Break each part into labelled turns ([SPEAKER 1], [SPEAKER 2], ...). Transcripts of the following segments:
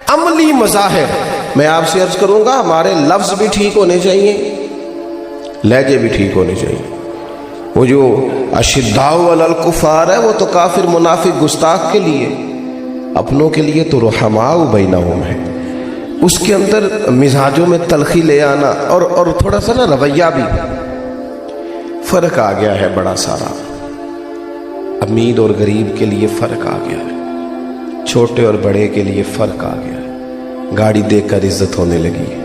[SPEAKER 1] عملی مظاہر میں آپ سے عرض کروں گا، ہمارے لفظ بھی ٹھیک ہونے چاہیے، لہجے بھی ٹھیک ہونے چاہیے۔ وہ جو اشداء علی الکفار ہے وہ تو کافر منافق گستاخ کے لیے، اپنوں کے لیے تو رحماء بینہم ہے۔ اس کے اندر مزاجوں میں تلخی لے آنا اور تھوڑا سا نا رویہ بھی فرق آ گیا ہے بڑا سارا، امیر اور غریب کے لیے فرق آ گیا ہے، چھوٹے اور بڑے کے لیے فرق آ گیا ہے، گاڑی دیکھ کر عزت ہونے لگی ہے،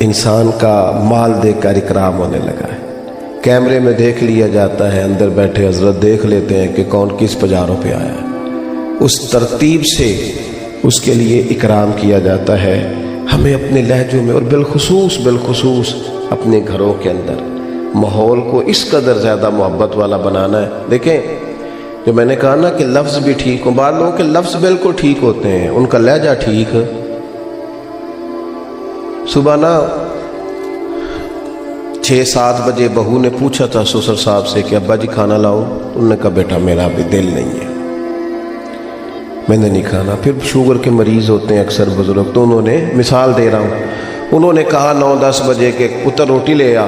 [SPEAKER 1] انسان کا مال دیکھ کر اکرام ہونے لگا ہے، کیمرے میں دیکھ لیا جاتا ہے، اندر بیٹھے حضرت دیکھ لیتے ہیں کہ کون کس پجاروں پہ آیا ہے، اس ترتیب سے اس کے لیے اکرام کیا جاتا ہے۔ ہمیں اپنے لہجوں میں اور بالخصوص اپنے گھروں کے اندر ماحول کو اس قدر زیادہ محبت والا بنانا ہے۔ دیکھیں جو میں نے کہا نا کہ لفظ بھی ٹھیک ہوں، بعض لوگوں کے لفظ بالکل ٹھیک ہوتے ہیں، ان کا لہجہ ٹھیک ہے۔ صبح نا 6-7 بجے بہو نے پوچھا تھا سسر صاحب سے کہ ابا جی کھانا لاؤ، انہوں نے کہا بیٹا میرا ابھی دل نہیں ہے، میں نے نہیں کھانا۔ پھر شوگر کے مریض ہوتے ہیں اکثر بزرگ، تو انہوں نے مثال دے رہا ہوں، انہوں نے کہا 9-10 بجے کہ پتر روٹی لے آ،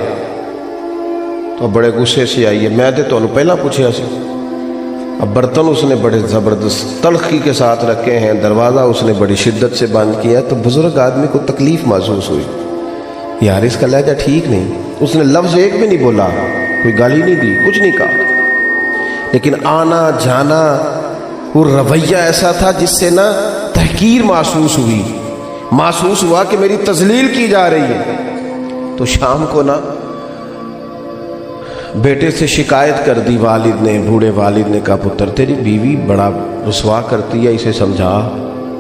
[SPEAKER 1] تو بڑے غصے سے آئیے، میں تو پہلا پوچھا سی، اب برتن اس نے بڑے زبردست تلخی کے ساتھ رکھے ہیں، دروازہ اس نے بڑی شدت سے بند کیا، تو بزرگ آدمی کو تکلیف محسوس ہوئی، یار اس کا لہجہ ٹھیک نہیں، اس نے لفظ ایک بھی نہیں بولا، کوئی گالی نہیں دی، کچھ نہیں کہا، لیکن آنا جانا وہ رویہ ایسا تھا جس سے نا تحقیر محسوس ہوا کہ میری تذلیل کی جا رہی ہے۔ تو شام کو نا بیٹے سے شکایت کر دی والد نے، بوڑھے والد نے کہا پتر تیری بیوی بڑا رسوا کرتی ہے، اسے سمجھا۔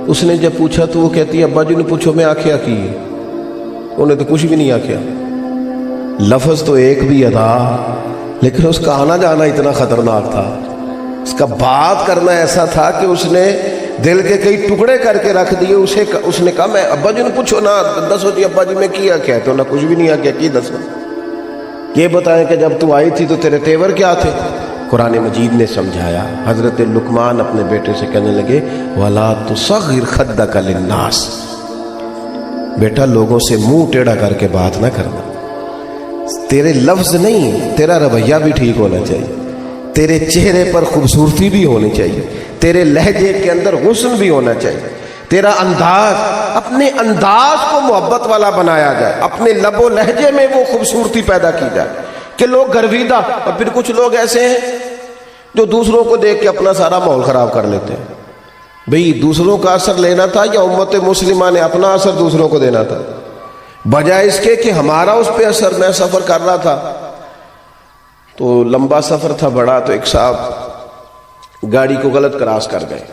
[SPEAKER 1] اس نے جب پوچھا تو وہ کہتی ہے ابا جی نے پوچھو میں آکھیا کی ہے، انہیں تو کچھ بھی نہیں آکھیا، لفظ تو ایک بھی ادا، لیکن اس کا آنا جانا اتنا خطرناک تھا، اس کا بات کرنا ایسا تھا کہ اس نے دل کے کئی ٹکڑے کر کے رکھ دیے۔ اس نے کہا میں ابا جی نے پوچھو نا، دسو جی ابا جی میں کیا کیا، تو نہ کچھ بھی نہیں آکھیا، کی دسو، یہ بتائیں کہ جب تو آئی تھی تو تیرے تیور کیا تھے؟ قرآن مجید نے سمجھایا۔ حضرت لقمان اپنے بیٹے سے کہنے لگے وَلَا تُصَغِّرْ خَدَّكَ لِلنَّاسِ، بیٹا لوگوں سے منہ ٹیڑھا کر کے بات نہ کرنا، تیرے لفظ نہیں تیرا رویہ بھی ٹھیک ہونا چاہیے، تیرے چہرے پر خوبصورتی بھی ہونی چاہیے، تیرے لہجے کے اندر حسن بھی ہونا چاہیے، تیرا انداز، اپنے انداز کو محبت والا بنایا جائے، اپنے لب و لہجے میں وہ خوبصورتی پیدا کی جائے کہ لوگ گرویدہ۔ اور پھر کچھ لوگ ایسے ہیں جو دوسروں کو دیکھ کے اپنا سارا ماحول خراب کر لیتے ہیں۔ بھئی دوسروں کا اثر لینا تھا یا امت مسلمہ نے اپنا اثر دوسروں کو دینا تھا؟ بجائے اس کے کہ ہمارا اس پہ اثر، میں سفر کر رہا تھا تو لمبا سفر تھا بڑا، تو ایک صاحب گاڑی کو غلط کراس کر گئے،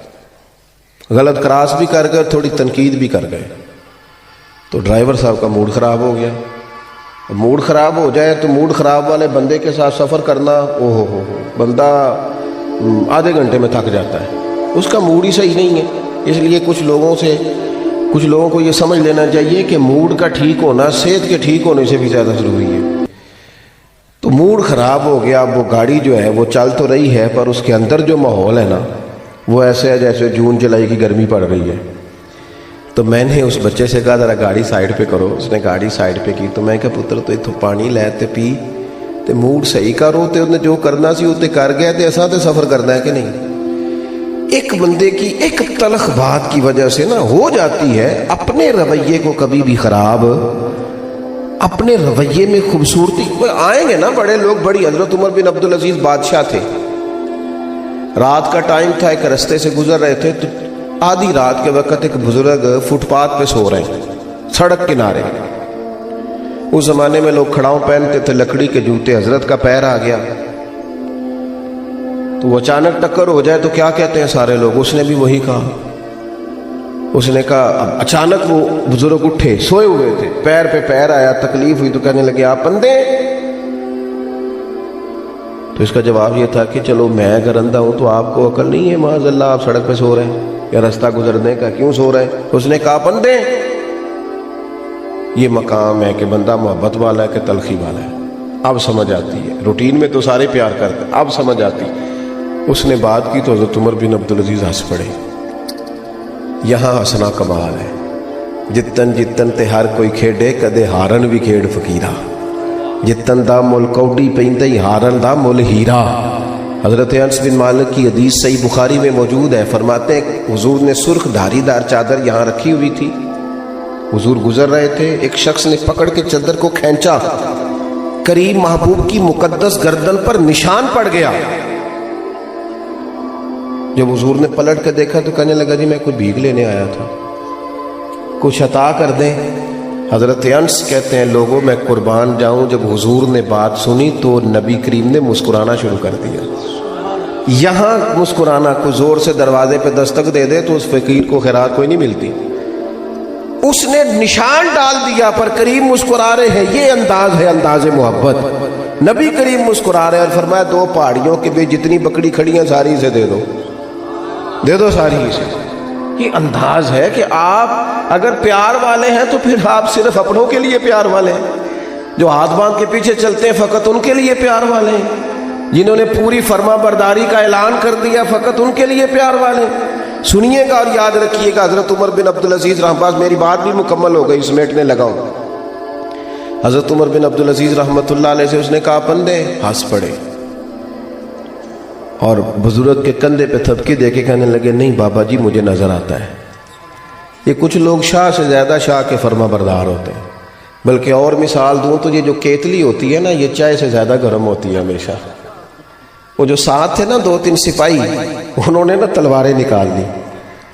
[SPEAKER 1] غلط کراس بھی کر گئے اور تھوڑی تنقید بھی کر گئے، تو ڈرائیور صاحب کا موڈ خراب ہو گیا۔ موڈ خراب ہو جائے تو موڈ خراب والے بندے کے ساتھ سفر کرنا، ہو بندہ آدھے گھنٹے میں تھک جاتا ہے، اس کا موڈ ہی صحیح نہیں ہے۔ اس لیے کچھ لوگوں کو یہ سمجھ لینا چاہیے کہ موڈ کا ٹھیک ہونا صحت کے ٹھیک ہونے سے بھی زیادہ ضروری ہے۔ تو موڈ خراب ہو گیا، وہ گاڑی جو ہے وہ چل تو رہی ہے پر اس کے اندر جو ماحول ہے نا وہ ایسے ہے جیسے جون جولائی کی گرمی پڑ رہی ہے۔ تو میں نے اس بچے سے کہا ذرا گاڑی سائڈ پہ کرو، اس نے گاڑی سائڈ پہ کی، تو میں کہا پتر تو اتو پانی لے تے پی تے موڈ صحیح کرو، تے انہیں جو کرنا سی وہ کر گیا، تے ایسا تے سفر کرنا ہے کہ نہیں۔ ایک بندے کی ایک تلخ بات کی وجہ سے نا ہو جاتی ہے اپنے رویے کو کبھی بھی خراب، اپنے رویے میں خوبصورتی آئیں گے نا بڑے لوگ، بڑی حضرت عمر بن عبدالعزیز بادشاہ تھے، رات کا ٹائم تھا، ایک رستے سے گزر رہے تھے، تو آدھی رات کے وقت ایک بزرگ فٹ پاتھ پہ سو رہے ہیں سڑک کنارے۔ اس زمانے میں لوگ کھڑاؤں پہنتے تھے، لکڑی کے جوتے، حضرت کا پیر آ گیا تو وہ اچانک ٹکر ہو جائے تو کیا کہتے ہیں سارے لوگ، اس نے بھی وہی کہا، اس نے کہا اچانک وہ بزرگ اٹھے، سوئے ہوئے تھے، پیر پہ پیر آیا، تکلیف ہوئی تو کہنے لگے آپ اندھے؟ تو اس کا جواب یہ تھا کہ چلو میں اگر اندھا ہوں تو آپ کو عقل نہیں ہے معاذ اللہ آپ سڑک پہ سو رہے ہیں یا راستہ گزرنے کا، کیوں سو رہے ہیں؟ اس نے کہا آپ اندھے؟ یہ مقام ہے کہ بندہ محبت والا ہے کہ تلخی والا ہے، اب سمجھ آتی ہے، روٹین میں تو سارے پیار کرتے ہیں، اب سمجھ آتی۔ اس نے بات کی تو حضرت عمر بن عبدالعزیز ہنس پڑے، یہاں ہسنا کمال ہے، جتن جتن تے ہر کوئی کھیڈے کدے ہارن بھی کھیڈ فقیرہ، جتن دا مل کوڈی پیندی ہارن دا مل ہیرا۔ حضرت انس بن مالک کی حدیث صحیح بخاری میں موجود ہے، فرماتے ہیں حضور نے سرخ دھاری دار چادر یہاں رکھی ہوئی تھی، حضور گزر رہے تھے، ایک شخص نے پکڑ کے چادر کو کھینچا، قریب محبوب کی مقدس گردن پر نشان پڑ گیا۔ جب حضور نے پلٹ کے دیکھا تو کہنے لگا جی میں کوئی بھیک لینے آیا تھا، کچھ عطا کر دیں۔ حضرت انس کہتے ہیں لوگوں میں قربان جاؤں، جب حضور نے بات سنی تو نبی کریم نے مسکرانا شروع کر دیا۔ یہاں مسکرانا، کوئی زور سے دروازے پہ دستک دے دے تو اس فقیر کو خیرات کوئی نہیں ملتی، اس نے نشان ڈال دیا پر کریم مسکرا رہے ہیں، یہ انداز ہے انداز محبت۔ نبی کریم مسکرا رہے ہیں اور فرمایا دو پہاڑیوں کے بیچ جتنی بکری کھڑی ہیں ساری اسے دے دو، دے دو ساری اسے۔ یہ انداز ہے کہ آپ اگر پیار والے ہیں تو پھر آپ صرف اپنوں کے لیے پیار والے ہیں، جو ہاتھ باندھ کے پیچھے چلتے ہیں فقط ان کے لیے پیار والے ہیں، جنہوں نے پوری فرما برداری کا اعلان کر دیا فقط ان کے لیے پیار والے ہیں۔ سنیے گا اور یاد رکھیے گا، حضرت عمر بن عبدالعزیز رحمۃ اللہ، میری بات بھی مکمل ہو گئی، سمیٹنے لگا ہوں۔ حضرت عمر بن عبدالعزیز رحمۃ اللہ علیہ سے اس نے کہا بندے، ہنس پڑے اور بزرگ کے کندھے پہ تھپکی دے کے کہنے لگے نہیں بابا جی مجھے نظر آتا ہے، یہ کچھ لوگ شاہ سے زیادہ شاہ کے فرما بردار ہوتے ہیں، بلکہ اور مثال دوں تو یہ جو کیتلی ہوتی ہے نا یہ چائے سے زیادہ گرم ہوتی ہے ہمیشہ۔ وہ جو ساتھ تھے نا دو تین سپاہی، انہوں نے نا تلواریں نکال دی۔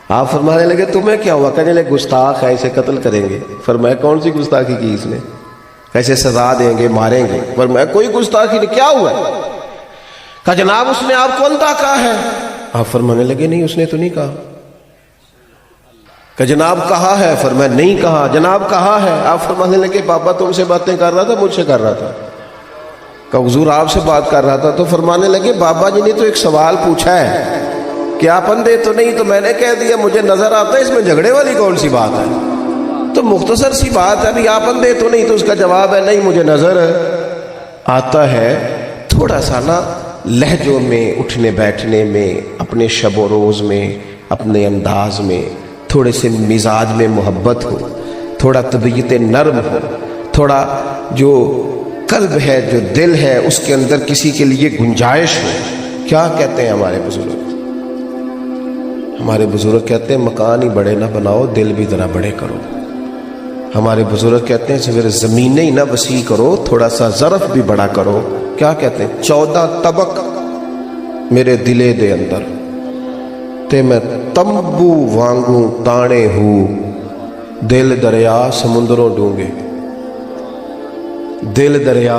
[SPEAKER 1] آپ فرمانے لگے تمہیں کیا ہوا؟ کہنے لگے گستاخ ہے اسے قتل کریں گے۔ فرمایا کون سی گستاخی کی اس نے؟ ایسے سزا دیں گے، ماریں گے۔ فرمایا کوئی گستاخی نہیں، کیا ہوا ہے؟ کہا جناب اس نے آپ کو اندھا کہا ہے۔ آپ فرمانے لگے نہیں اس نے تو نہیں کہا۔ کہ جناب کہا ہے؟ فرمایا نہیں کہا۔ جناب کہا ہے؟ آپ فرمانے لگے بابا تم سے باتیں کر رہا تھا مجھ سے کر رہا تھا؟ کہ حضور آپ سے بات کر رہا تھا۔ تو فرمانے لگے بابا جی نے تو ایک سوال پوچھا ہے کہ آپ اندھے تو نہیں، تو میں نے کہہ دیا مجھے نظر آتا ہے، اس میں جھگڑے والی کون سی بات ہے؟ تو مختصر سی بات ہے، ابھی آپ اندھے تو نہیں، تو اس کا جواب ہے نہیں مجھے نظر آتا ہے۔ تھوڑا سا نا لہجوں میں، اٹھنے بیٹھنے میں، اپنے شب و روز میں، اپنے انداز میں تھوڑے سے مزاج میں محبت ہو، تھوڑا طبیعت نرم ہو، تھوڑا جو قلب ہے جو دل ہے اس کے اندر کسی کے لیے گنجائش ہو۔ کیا کہتے ہیں ہمارے بزرگ؟ ہمارے بزرگ کہتے ہیں مکان ہی بڑے نہ بناؤ، دل بھی ذرا بڑے کرو۔ ہمارے بزرگ کہتے ہیں صرف زمینیں ہی نہ وسیع کرو، تھوڑا سا ظرف بھی بڑا کرو۔ کیا کہتے ہیں؟ 14 طبق میرے دلے دے اندر تے میں تمبو وانگوں تانے ہوں، دل دریا سمندروں ڈونگے، دل دریا